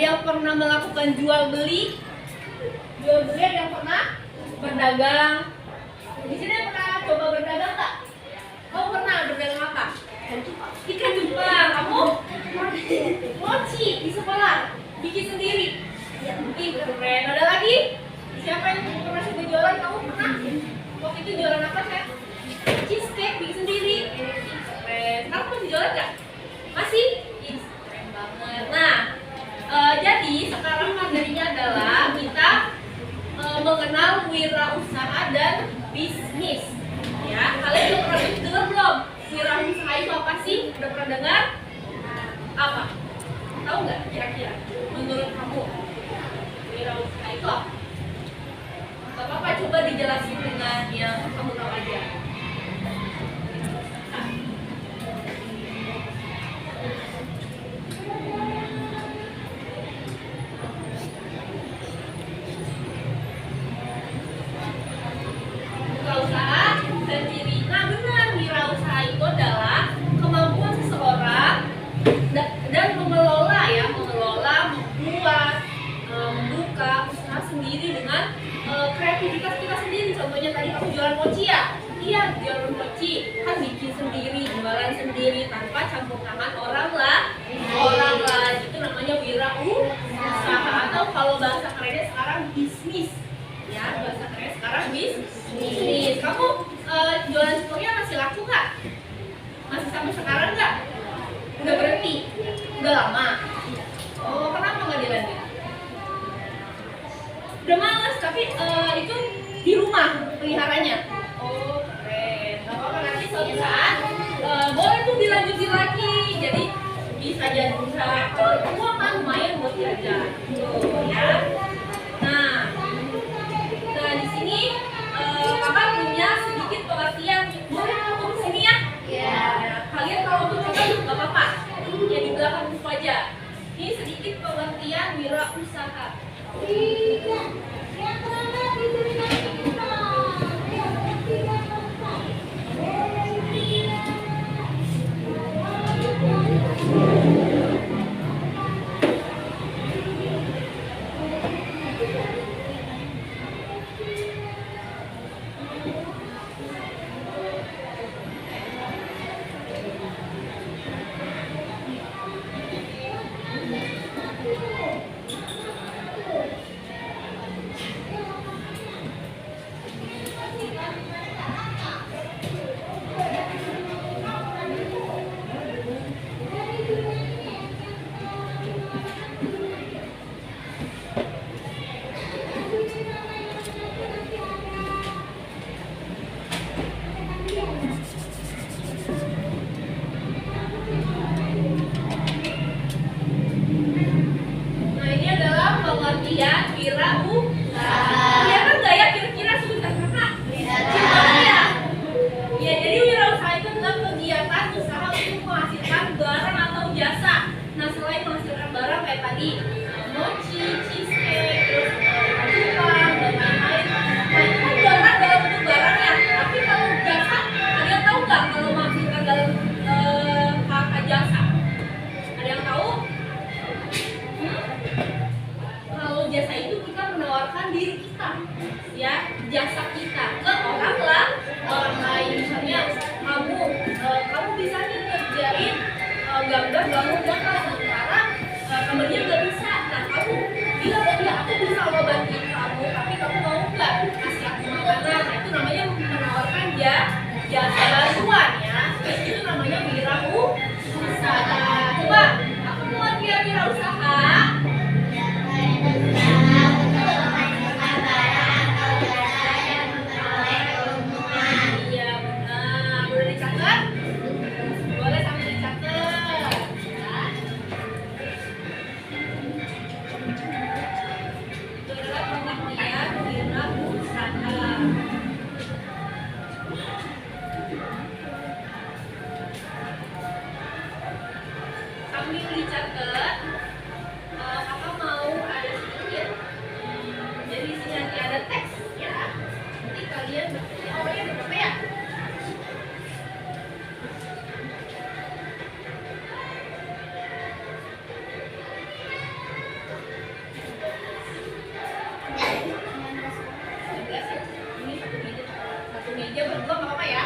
yang pernah melakukan jual beli ada yang pernah berdagang. Di sini yang pernah coba berdagang tak? Kamu pernah berdagang apa? Ikan cupang. Kamu? Mochi di sekolah bikin sendiri. Ih, keren. Ada lagi? Siapa yang pernah coba jualan? Kamu pernah? Waktu itu jualan apa kan? Cheesecake bikin sendiri. Keren. Sekarang masih jualan nggak? Masih? Ih, keren banget. Nah, jadi sekarang materinya adalah kita mengenal wirausaha dan bisnis. Ya, kalian udah pernah dengar belum? Wirausaha itu apa sih? Udah pernah dengar? Apa? Tahu nggak kira-kira? Menurut kamu, wirausaha itu apa? Gak apa-apa, coba dijelasin dengan yang kamu tahu aja. Kreativitas kita sendiri, contohnya tadi kamu jualan mochi ya? Iya, jualan mochi kan bikin sendiri, jualan sendiri tanpa campur tangan orang lah. Itu namanya wirausaha, atau kalau bahasa kerennya sekarang bisnis. Ya, bahasa kerennya sekarang bisnis. Kamu jualan semuanya masih laku nggak? Masih sampai sekarang nggak? Udah berhenti? Udah lama? Oh, kenapa nggak dilanjut? Udah males, tapi itu di rumah peliharanya. Oh, keren. Gak apa-apa, nanti suatu saat boleh tuh dilanjutin lagi. Jadi bisa jadi uang kan lumayan buat jajan. Ya. Nah di sini kakak punya sedikit pengertian. Boleh aku ke sini ya? Iya. Kalian kalau untuk coba nggak apa-apa. Ya di belakang buku aja. sedikit pengertian wirausaha. Tidak, yang mana diberikan kita. Tidak selesai. Nah, ini adalah pengertian wirausaha. Kelihatan nggak ya kira-kira susah kakak? Gimana ya? Ya, jadi wirausaha itu adalah kegiatan usaha untuk menghasilkan barang atau jasa. Nah, selain menghasilkan barang kayak tadi, mochi, cheesecake, terus ketupat, dan lain-lain. Nah, itu kan barang dalam bentuk barang ya. Tapi kalau jasa, ada yang tahu nggak kalau menghasilkan dalam kata jasa? Ada yang tahu? Kalau jasa itu kita menawarkan diri kita, ya, jasa kita ke orang lain. Misalnya kamu bisa nih ngerjain gambar bangun jangka, sementara kamarnya nggak bisa. Nah, kamu bilang ya aku bisa lo bantuin kamu, tapi kamu mau nggak kasih aku makanan? Nah, itu namanya menawarkan jasa bantuan ya. Itu namanya wirausaha. Coba aku mau lihat wirausaha. Iya benar, boleh dicatat? Boleh sambil dicatat. Ya. Itu adalah pengertian wirausaha. Sambil dicatat, kakak mau ada sedikit. Jadi di sini nanti ada teks ya. Nanti kalian bertanya, oh ini berapa ya? Ini satu meja berdua nggak apa-apa ya?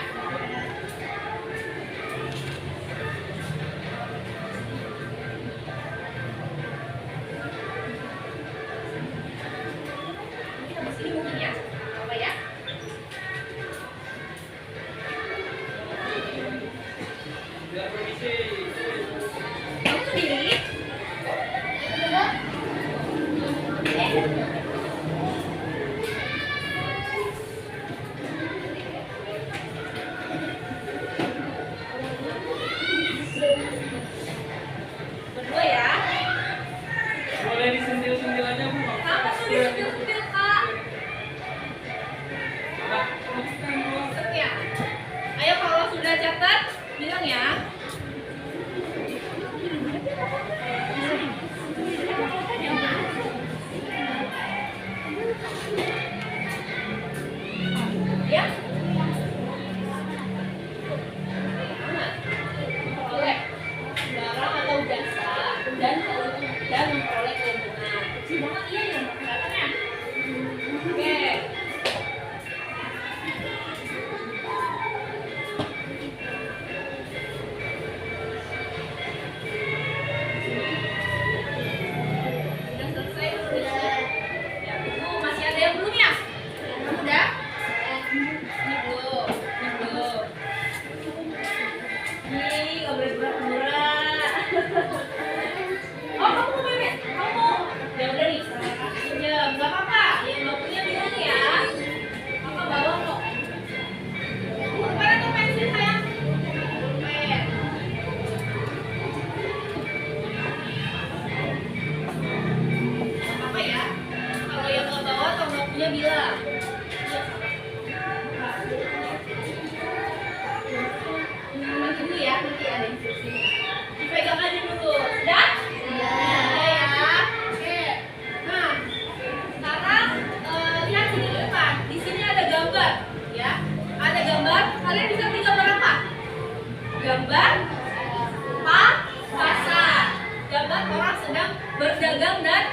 orang sedang berdagang dan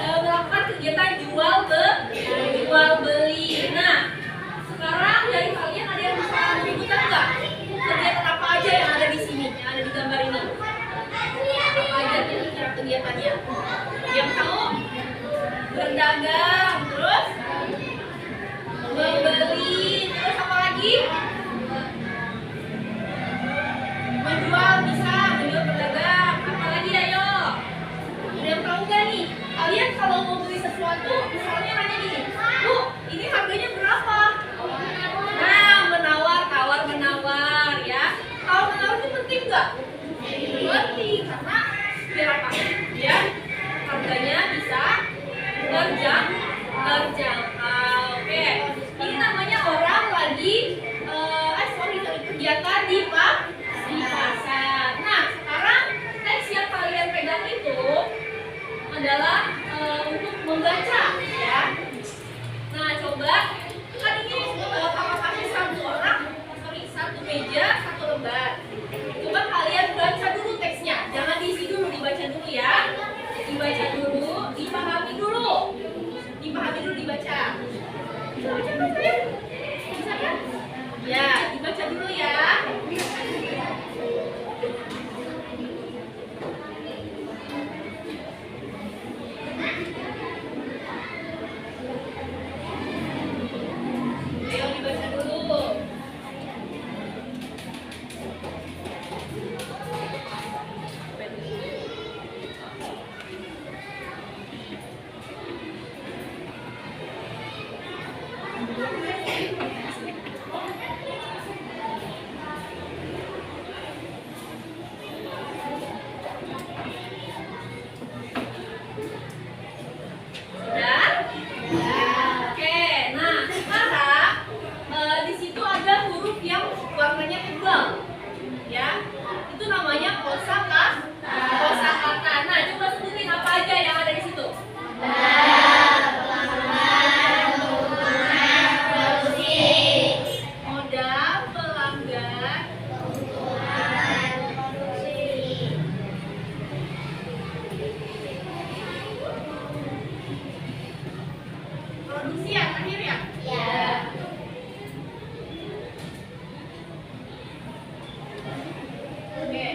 melakukan kegiatan jual beli. Nah, sekarang dari kalian ada yang bisa menyebutkan nggak kegiatan apa aja yang ada di sini, yang ada di gambar ini? Apa aja kira-kira kegiatannya? Yang tahu? Berdagang, terus membeli, terus apa lagi? Menjual, bisa menjual, berdagang. Apa lagi, ayo? Ada yang tahu nggak nih? Kalian kalau mau beli sesuatu, misalnya nanya gini, Bu, ini harganya berapa? Nah, menawar, tawar menawar, ya. Tawar menawar itu penting nggak? Penting, karena biar apa? Biar harganya bisa terjangkau. Oke, ini namanya orang lagi kegiatan di pasar. Nah, sekarang teks yang kalian pegang itu adalah untuk membaca, ya. Nah, coba kan ini kakak kasih satu meja, satu lembar. Coba kalian baca dulu teksnya, jangan diisi dulu, dibaca dulu ya. Dibaca dulu, dipahami dulu, dibaca. Bisa baca kan saya? Bisa kan? Ya, dibaca dulu ya. Ayo dibaca dulu. Sudah? Oke, nah sekarang di situ ada huruf yang warnanya tebal, ya. Itu namanya kosakata. Nah, coba sebutin apa aja yang ada di situ. Modal, pelanggan, produksi ya, terakhir ya? Oke.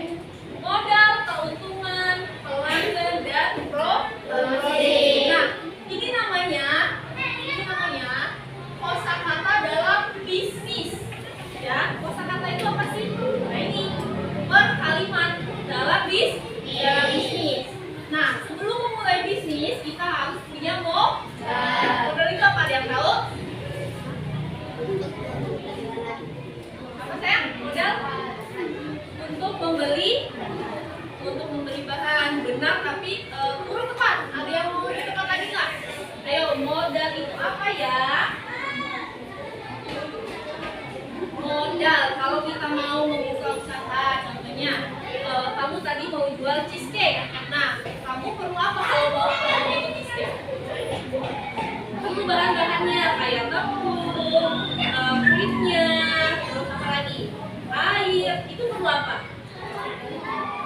Modal, keuntungan, pelanggan, dan produksi. Nah, ini namanya kosakata dalam bisnis. Ya, kosakata itu apa sih? Nah, ini berkalimat dalam bisnis. Nah, sebelum memulai bisnis, kita harus punya modal itu apa? Ada yang tahu? Apa sayang? Modal untuk membeli bahan, benar, tapi kurang tepat. Ada yang mau lebih tepat lagi nggak? Ayo, modal itu apa ya? Modal kalau kita mau membuka usaha, contohnya kamu tadi mau jual cheesecake. Nah, kamu perlu apa kalau mau jual cheesecake? Perlu bahan-bahannya kayak tepung, kulitnya, terus apa lagi? Air. Itu perlu apa?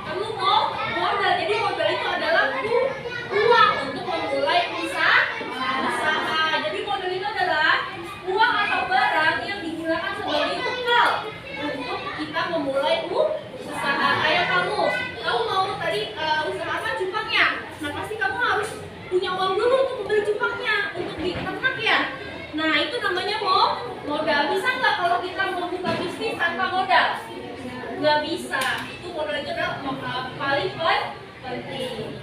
Kamu mau modal. Jadi modal itu adalah uang untuk memulai usaha. Jadi modal itu adalah uang atau barang yang digunakan sebagai bekal untuk kita memulai usaha. Kayak kamu mau tadi usaha apa? Cupangnya. Nah, pasti kamu harus punya uang dulu untuk membeli cupangnya, untuk diternak ya. Nah, itu namanya modal. Bisa nggak kalau kita mau buka bisnis tanpa modal? Nggak bisa. Itu modal itu adalah paling penting.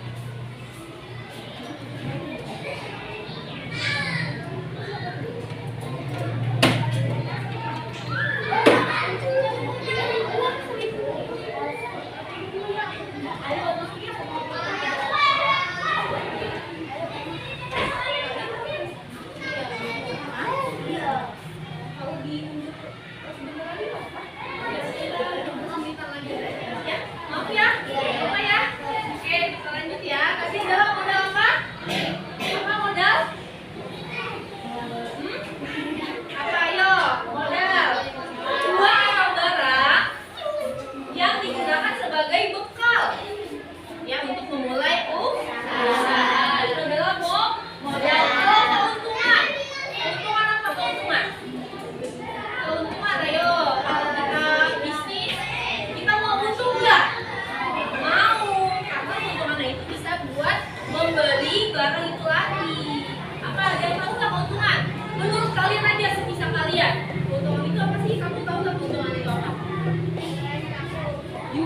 Maaf ya, lupa ya. Oke, kita lanjut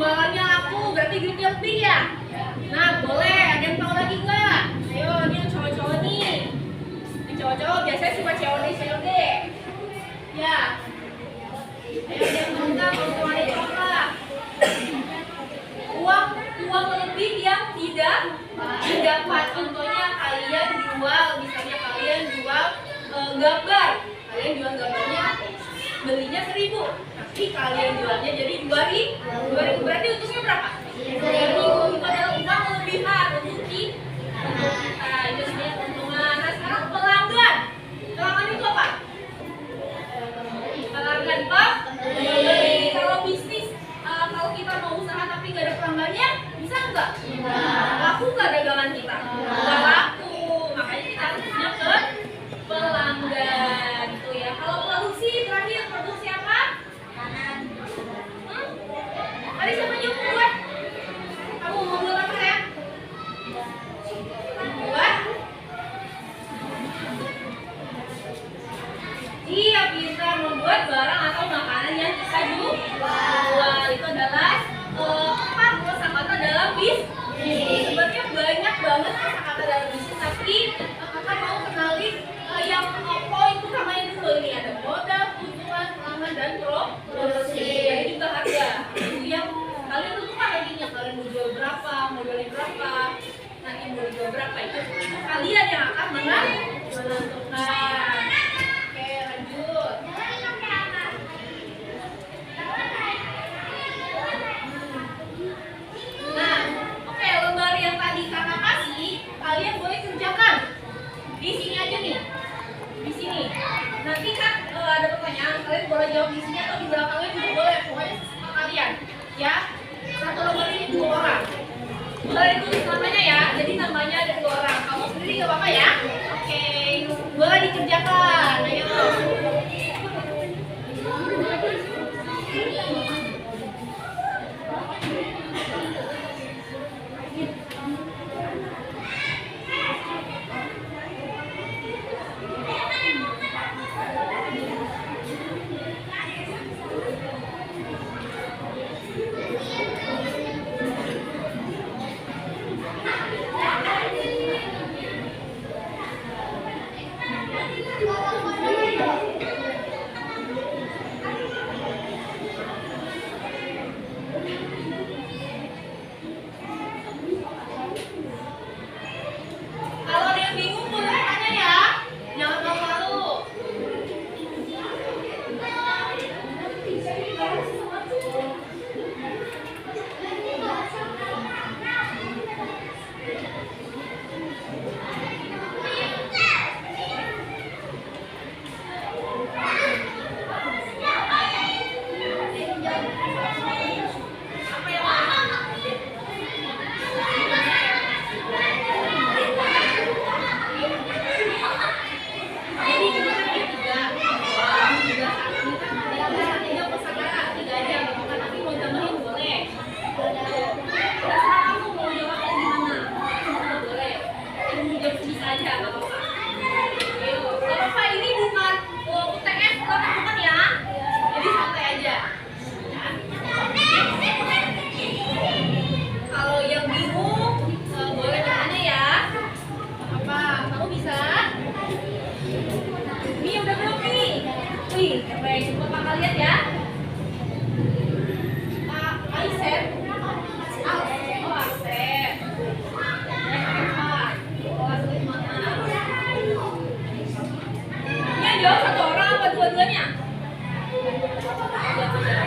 jualannya laku, berarti duitnya lebih ya? Nah, boleh. Ada yang tahu lagi nggak? Ayo, ini yang cowok-cowok nih. Yang cowok-cowok biasanya suka COD. Ya. Ayo, ada yang tahu nggak? Kalau cuma ada yang tahu nggak? Uang lebih yang tidak didapat. Contohnya kalian jual, misalnya kalian jual gambar. Kalian jual gambarnya belinya 1.000, tapi kalian jualnya jadi 2.000. Berarti untungnya berapa? 2.000. Itu adalah uang kelebihan untuk kita. Itu sebenarnya keuntungan. Nah, sekarang pelanggan. Pelanggan itu apa? Pelanggan pembeli. Kalau bisnis, kalau kita mau usaha tapi nggak ada pelanggannya, bisa nggak? Laku nggak dagangan kita? Nggak laku. Makanya kita harus punya pelanggan. Itu ya. Kalau produksi, terakhir produksi apa? Tadi siapa yang buat? Kamu mau buat apa ya? Buat? Iya, bisa membuat barang atau makanan yang kita jual. Itu adalah empat kosakata dalam bisnis. Sebenarnya banyak banget kosakata dalam bisnis, tapi kakak mau kenalin yang poin utamanya dulu. Ini ada modal, keuntungan, pelanggan, dan produksi. Jadi juga harga. Itu yang kalian tentukan nantinya. Kalian mau jual berapa, modalnya berapa, nanti mau jual berapa, itu kalian yang akan menentukan. Oke, lanjut. Nah, oke, lembar yang tadi kakak kasih, kalian boleh kerjakan di sini aja nih, di sini. Nanti kan ada pertanyaan, kalian boleh jawab di sini atau di belakangnya juga boleh, pokoknya sesuka kalian, ya. Satu lembar ini 2 orang. Boleh ditulis namanya ya, jadi namanya ada 2 orang. Kamu sendiri nggak apa-apa ya? Oke, boleh dikerjakan. Ayo. Kalau ada yang bingung boleh tanya ya, jangan malu-malu. Jadi kita ada 3 kosakata, 3 aja nggak apa-apa, tapi mau tambahin boleh. Terserah kamu mau jawabnya gimana, boleh. Jawab bisa aja nggak apa-apa. Ayo, nggak apa-apa, ini bukan UTS, bukan ya. Jadi santai aja. Kalau yang bingung boleh bertanya ya. Apa? Kamu bisa? Ini udah belum nih? Wih, keren. Coba kakak lihat ya. Aisep. Oh, Asep. Oh, Asep mana? Ini yang jawab 1 orang apa dua-duanya? Dua-duanya.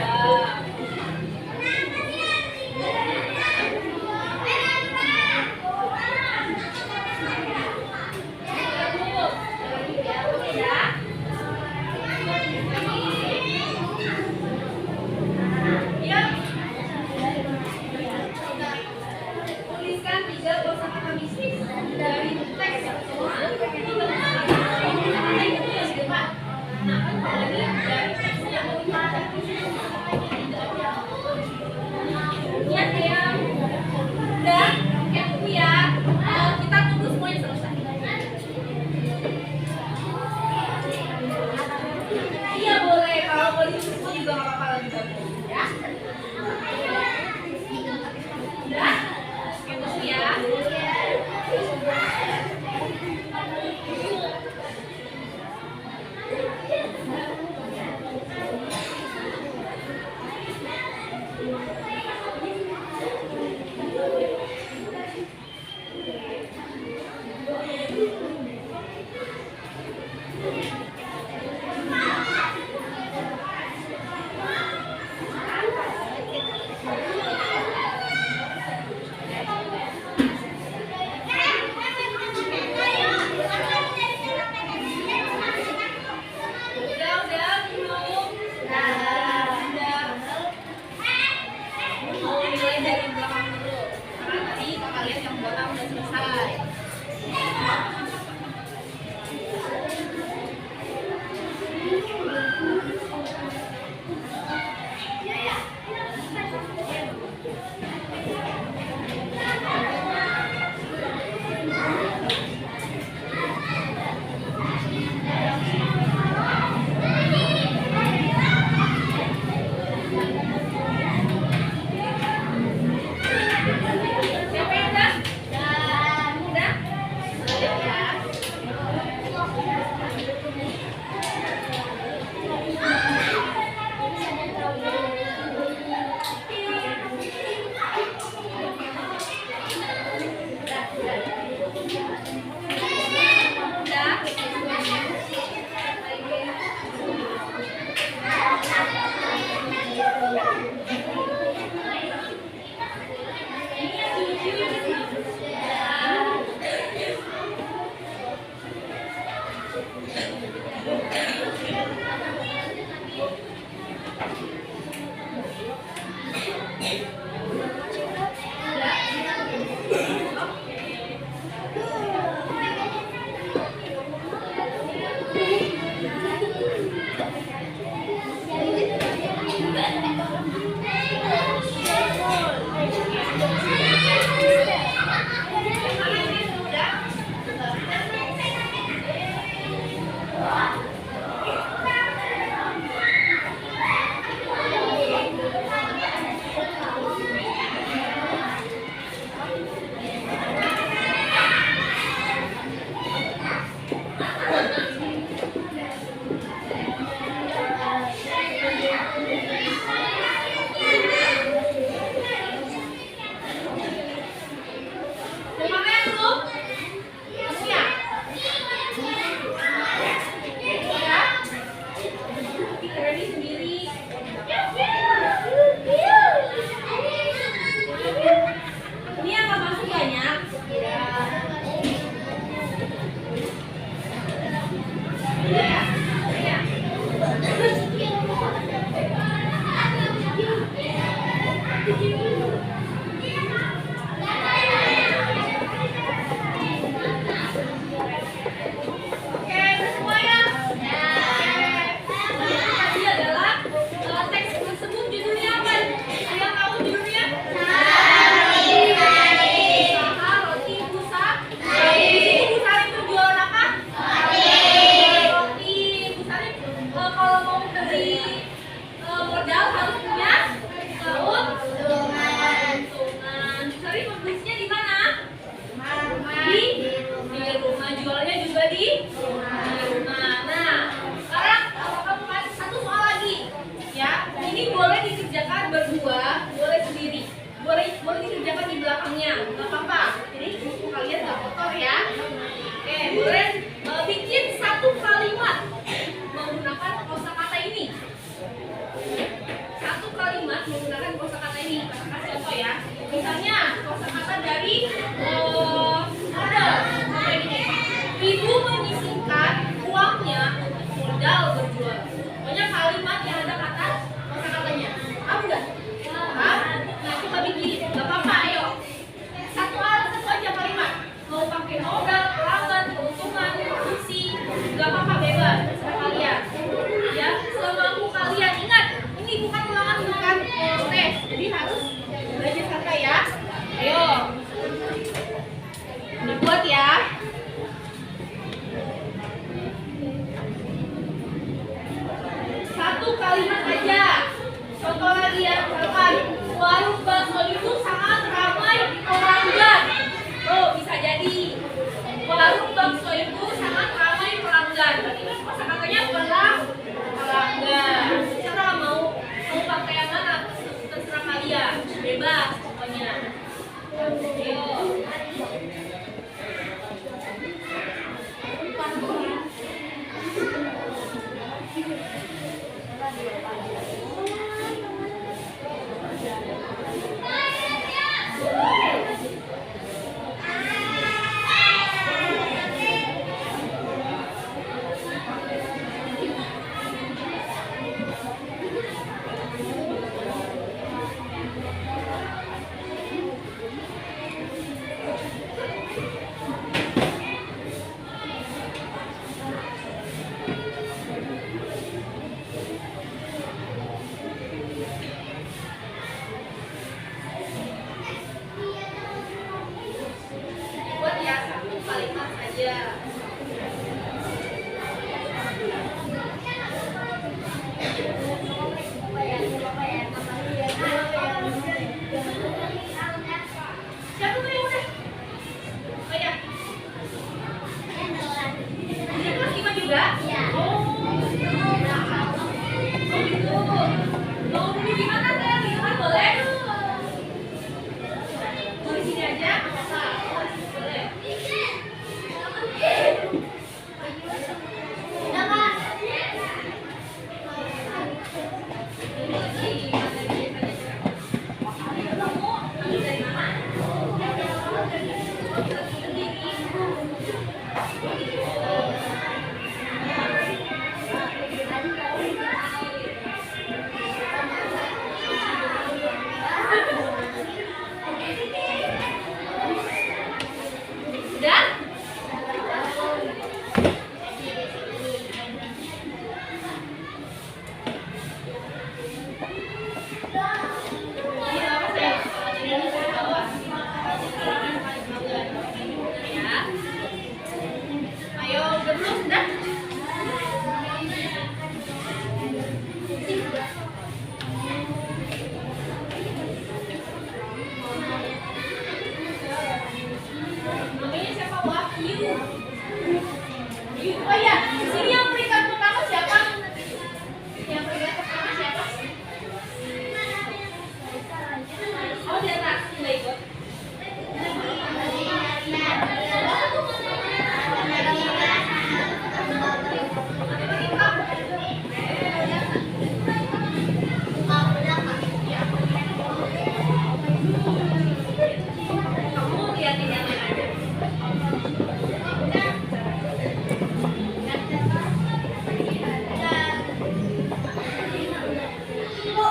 Siapa tuh yang udah? Oh ya. Dia kelas 5 juga? Oh. Oh gitu. Mau duduk di mana teh? Di luar boleh? Mau di sini aja? Boleh. Udah? Ayo, udah belum? Sudah? Namanya siapa? Wahyu. Oh iya, di sini yang peringkat pertama siapa? Yang peringkat pertama siapa? Oh, di atas nggak ikut. Kamu liatin yang lain aja.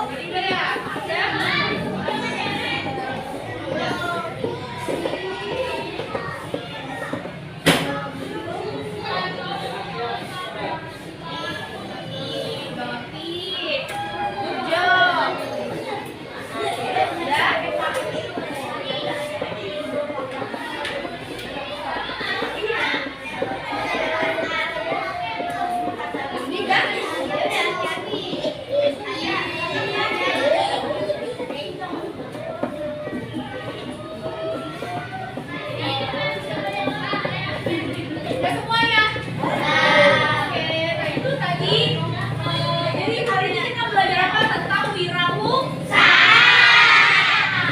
Ketiga ya? Udah semua ya? Oke, nah itu tadi jadi hari ini kita belajar apa tentang wirausaha.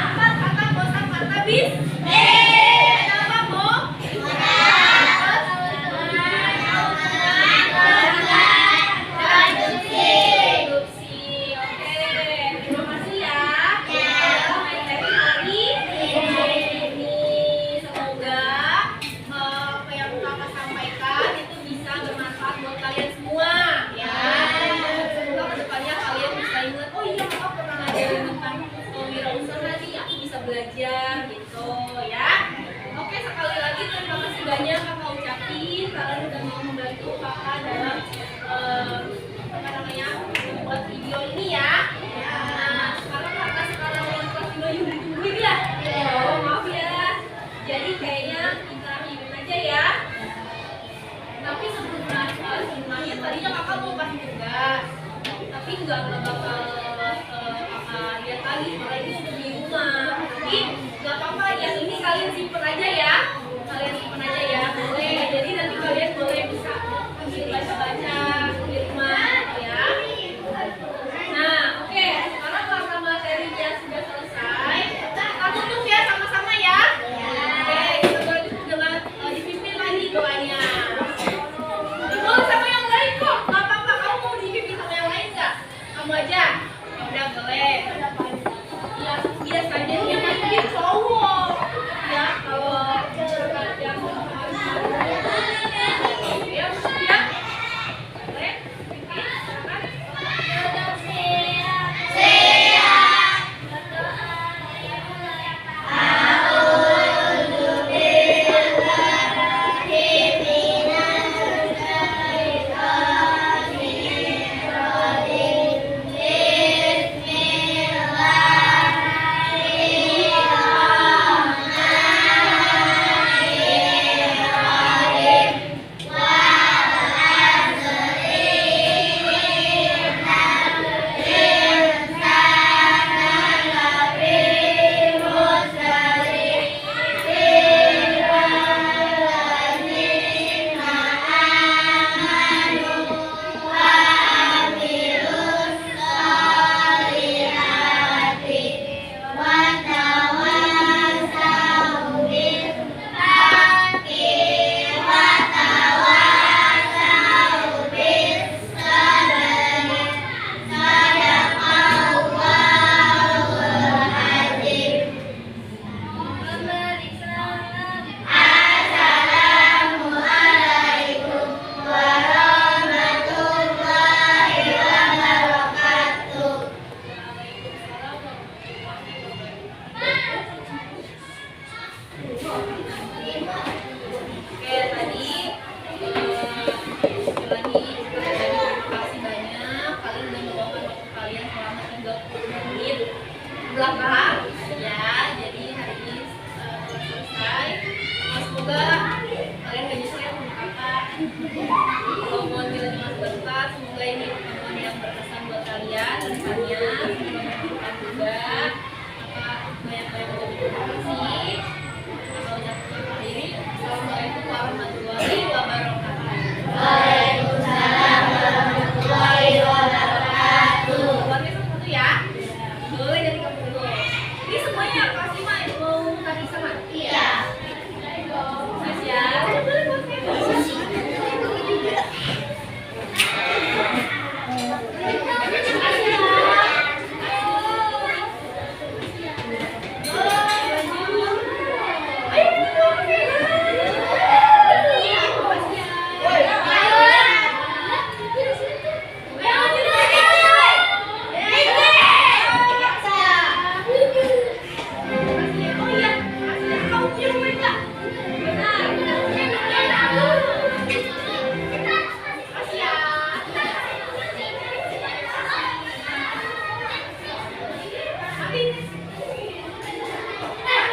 Empat kata kosakata bis. Ada apa, Mo? Produksi. Oke, terima kasih ya. Hari ini semoga apa yang Kakak sampaikan itu bisa bermanfaat buat kalian semua ya. Semoga kedepannya kalian bisa ingat, oh iya Kakak pernah ngajarin tentang wirausaha nih, aku bisa belajar gitu ya. Oke, sekali lagi terima kasih banyak Kakak ucapin, kalian udah mau membantu Kakak dalam apa namanya membuat video ini ya. Nah, sekarang Kakak sekarang yang kelas 2 udah ditungguin ya. Oh, maaf ya. Jadi kayaknya kita akhirin aja ya. Tapi sebelumnya tadinya Kakak mau kasih tugas, tapi nggak bakal Kakak lihat lagi karena ini udah di rumah. Tapi nggak apa-apa, yang ini kalian simpen aja ya. Kalian simpen aja ya, boleh. Jadi nanti kalian boleh bisa baca-baca di rumah ya. Nah, oke. Sekarang karena materinya sudah selesai, kita tutup ya sama-sama ya. Oke, kita tutup dengan dipimpin lagi doanya. Mau sama yang lain kok, nggak apa-apa. Kamu mau dipimpin sama yang lain nggak? Kamu aja. Oke, tadi sekali lagi terima kasih banyak. Kalian udah meluangkan waktu kalian selama 30 menit belakang ya. Jadi hari ini selesai. Semoga kalian gak nyesel sama kakak. Kalau mau nilai masuk semoga ini